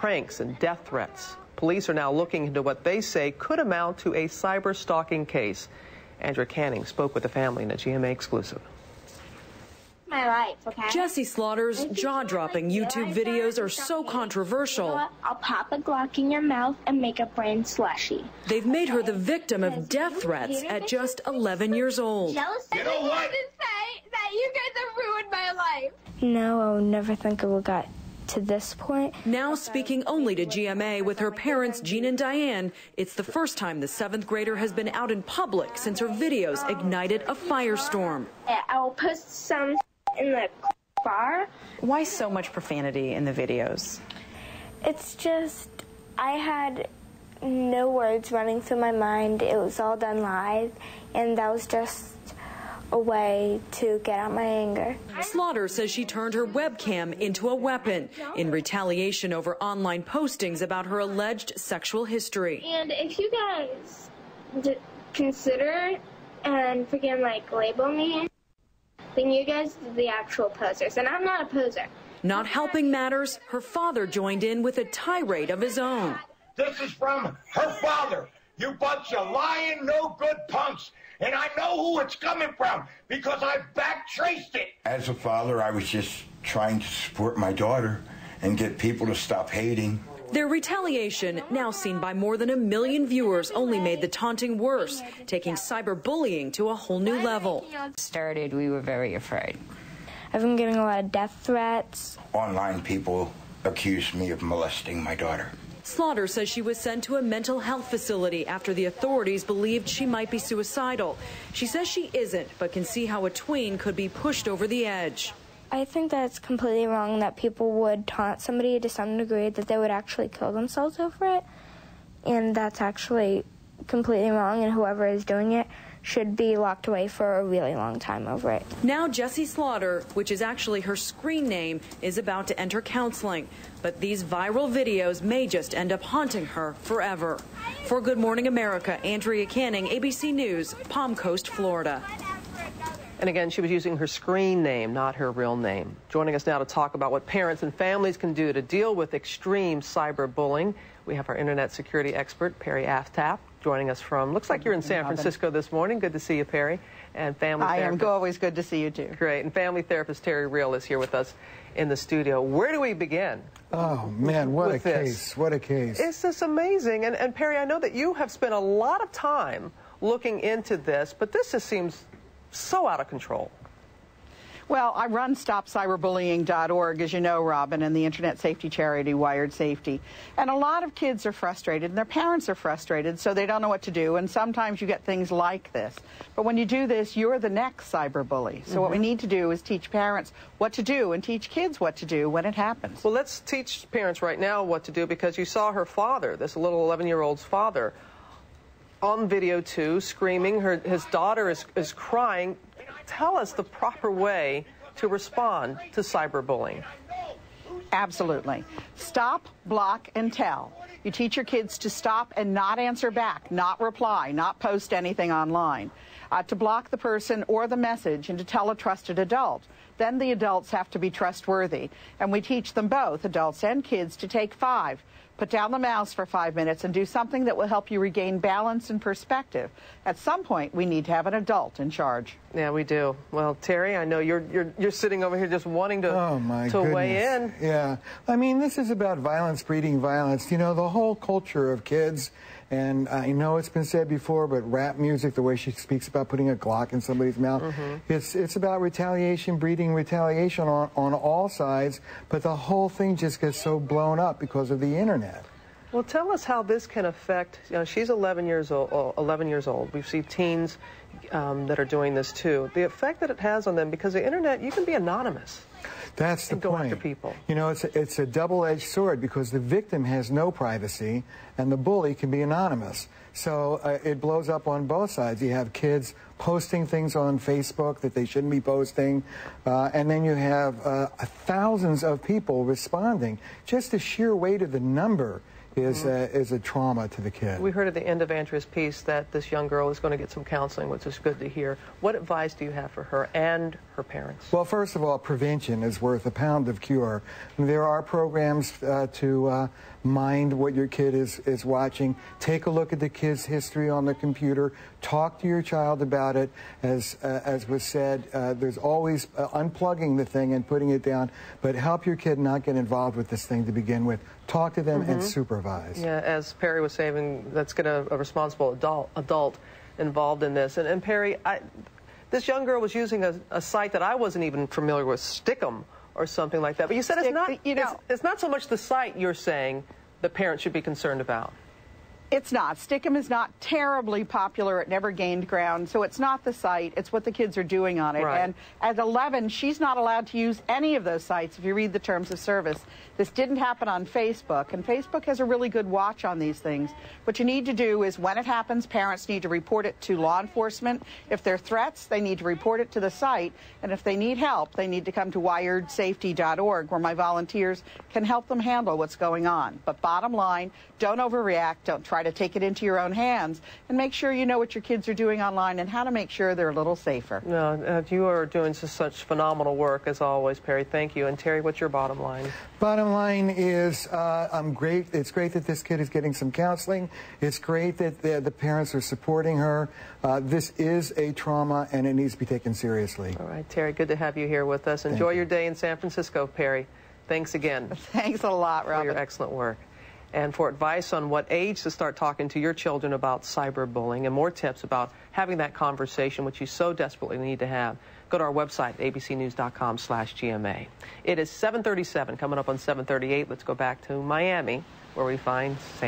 pranks and death threats. Police are now looking into what they say could amount to a cyber stalking case. Andrea Canning spoke with the family in a GMA exclusive. My life, okay? Jessie Slaughter's jaw-dropping YouTube videos are so controversial. You know what? I'll pop a Glock in your mouth and make a brain slushy. They've made her the victim of death threats at just 11 years old. You know what? Say that you guys have ruined my life. No, I would never think it would got to this point. Now speaking only to GMA with her parents, Jean and Diane, it's the first time the 7th grader has been out in public since her videos ignited a firestorm. I will post some in the bar. Why so much profanity in the videos? It's just, I had no words running through my mind. It was all done live, and that was just a way to get out my anger. Slaughter says she turned her webcam into a weapon in retaliation over online postings about her alleged sexual history. And if you guys consider and freaking label me, then you guys are the actual posers, and I'm not a poser. Not helping matters, her father joined in with a tirade of his own. This is from her father. You bunch of lying, no good punks. And I know who it's coming from because I've back-traced it. As a father, I was just trying to support my daughter and get people to stop hating. Their retaliation, now seen by more than 1 million viewers, only made the taunting worse, taking cyberbullying to a whole new level. Started, we were very afraid. I've been getting a lot of death threats. Online people accused me of molesting my daughter. Slaughter says she was sent to a mental health facility after the authorities believed she might be suicidal. She says she isn't, but can see how a tween could be pushed over the edge. I think that it's completely wrong that people would taunt somebody to some degree that they would actually kill themselves over it. And that's actually completely wrong, and whoever is doing it should be locked away for a really long time over it. Now Jessie Slaughter, which is actually her screen name, is about to enter counseling. But these viral videos may just end up haunting her forever. For Good Morning America, Andrea Canning, ABC News, Palm Coast, Florida. And again, she was using her screen name, not her real name. Joining us now to talk about what parents and families can do to deal with extreme cyberbullying, we have our internet security expert, Perry Aftap, joining us from, looks like you're in San Francisco this morning. Good to see you, Perry. And family therapist. I am always good to see you, too. Great. And family therapist Terry Real is here with us in the studio. Where do we begin? Oh, man, what a case. What a case. It's just amazing. And Perry, I know that you have spent a lot of time looking into this, but this just seems so out of control. Well, I run StopCyberbullying.org, as you know, Robin, and the internet safety charity Wired Safety. And a lot of kids are frustrated, and their parents are frustrated, so they don't know what to do. And sometimes you get things like this. But when you do this, you're the next cyberbully. So what we need to do is teach parents what to do and teach kids what to do when it happens. Well, let's teach parents right now what to do, because you saw her father, this little 11-year-old's father, on video too, screaming. His daughter is crying. Tell us the proper way to respond to cyberbullying. Absolutely. Stop, block, and tell. You teach your kids to stop and not answer back, not reply, not post anything online. To block the person or the message and to tell a trusted adult. Then the adults have to be trustworthy. And we teach them both, adults and kids, to take 5. Put down the mouse for 5 minutes and do something that will help you regain balance and perspective. At some point, we need to have an adult in charge. Yeah, we do. Well, Terry, I know you're sitting over here just wanting to weigh in. Yeah. I mean, this is about violence breeding violence. You know, the whole culture of kids, and I know it's been said before, but rap music, the way she speaks about putting a Glock in somebody's mouth, it's about retaliation, breeding retaliation on all sides, but the whole thing just gets so blown up because of the internet. Well, tell us how this can affect, you know, she's 11 years old. We've seen teens that are doing this too. The effect that it has on them, because the internet, you can be anonymous. That's the point. After people. You know, it's a double-edged sword, because the victim has no privacy and the bully can be anonymous. So it blows up on both sides. You have kids posting things on Facebook that they shouldn't be posting, and then you have thousands of people responding. Just the sheer weight of the number is a trauma to the kid. We heard at the end of Andrea's piece that this young girl is going to get some counseling, which is good to hear. What advice do you have for her and her parents? Well, first of all, prevention is worth a pound of cure. There are programs to mind what your kid is watching. Take a look at the kid's history on the computer. Talk to your child about it. As was said, there's always unplugging the thing and putting it down, but help your kid not get involved with this thing to begin with. Talk to them and supervise. Yeah, as Perry was saying, let's get a responsible adult involved in this. And Perry, this young girl was using a site that I wasn't even familiar with, Stickum or something like that. But you said it's not so much the site you're saying the parents should be concerned about. It's not. Stickum is not terribly popular. It never gained ground. So it's not the site. It's what the kids are doing on it. Right. And at 11, she's not allowed to use any of those sites if you read the terms of service. This didn't happen on Facebook. And Facebook has a really good watch on these things. What you need to do is when it happens, parents need to report it to law enforcement. If they're threats, they need to report it to the site. And if they need help, they need to come to wiredsafety.org, where my volunteers can help them handle what's going on. But bottom line, don't overreact. Don't try to take it into your own hands, and make sure you know what your kids are doing online and how to make sure they're a little safer. No, you are doing such phenomenal work, as always, Perry. Thank you. And Terry, what's your bottom line? Bottom line is I'm great. It's great that this kid is getting some counseling. It's great that the parents are supporting her. This is a trauma, and it needs to be taken seriously. All right, Terry, good to have you here with us. Enjoy your day in San Francisco, Perry. Thanks again. Thanks a lot, Robin. For your excellent work. And for advice on what age to start talking to your children about cyberbullying and more tips about having that conversation, which you so desperately need to have, go to our website, abcnews.com/GMA. It is 7:37, coming up on 7:38. Let's go back to Miami, where we find Sam.